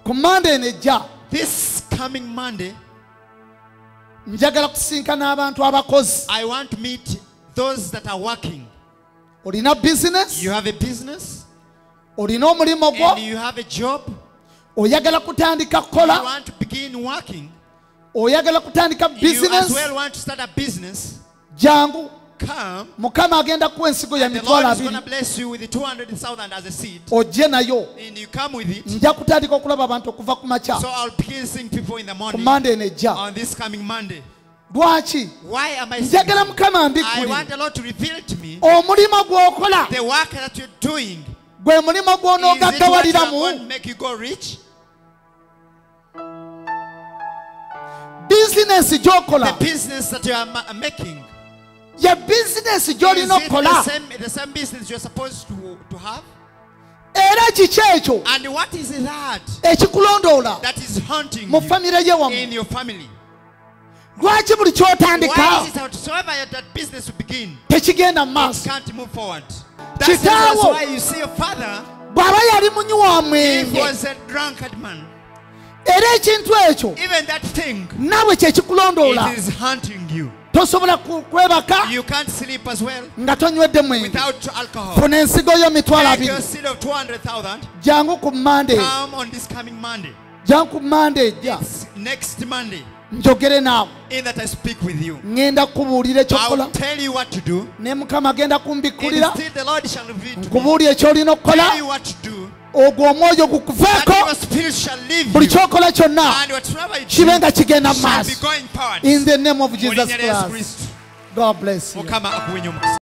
Ku Monday nejja. This coming Monday, Njagala kusinkana abantu abakozi. I want to meet those that are working. Olina business. You have a business. Olina omulimu gwo. And you have a job. Oyagala kutandika You kola. want to begin working. Oyagala kutandika business. You as well want to start a business. Jangu. Come. Mukama agenda kuwa ensigo ya And the mitwalo Lord is going to abiri. bless you with the 200,000 as a seed. Ojje nayo. And you come with it. Nja kutandika okulaba abantu okuva ku makya. So I'll begin seeing people in the Ku morning. Monday nejja. On this coming Monday. Lwaki? Why am I Njagala saying Mukama I ambikkulire. want the Lord to reveal to me Omulimo gw'okola. the work that you're doing. Gwe mulimo Is it gw'onoogatta what you are waliramu. going to make you go rich? Business gy'okola. The business that you are making. Ye business Is gy'olina it okukola. the same business you're supposed to have? Era kiki ekyo And what is that ekikulondoola that is haunting mu you famire ye wamu? in your family? Lwaki buli Why ky'otandika is it whatsoever that business will begin, tekigenda mu it maaso? can't move forward? That's why you see your father, Bw'aba yali munywi wa he mwenge was a drunkard man. era ekintu ekyo Even that thing, naawe kyekikulondoola. it is haunting you. Tosobola kwebaka You can't sleep as well nga tonywedde mwenge. without alcohol. Funa ensigo yo mitwalo Take your abiri. seed of 200,000. Jangu ku Monday. Come on this coming Monday. Jangu ku Monday ejja Next Monday. njogere naawe. In that I speak with you. Ngenda kubuulira I'll ekyokukola. tell you what to do. Ne Mukama agenda kumbikkulira. Instead, the Lord shall reveal to me. Nkubuulira ekyolina Tell okukola. you what to do. Ogwo omwoyo That gukuveeko. your spirit shall leave Buli you. kyokola kyonna And whatever you kibe nga do kigenda mu shall be maaso. going forward. In the name of Jesus Mu linnya lya Yesu Christ. Kristo. God bless you. Mukama akuwenye omukisa.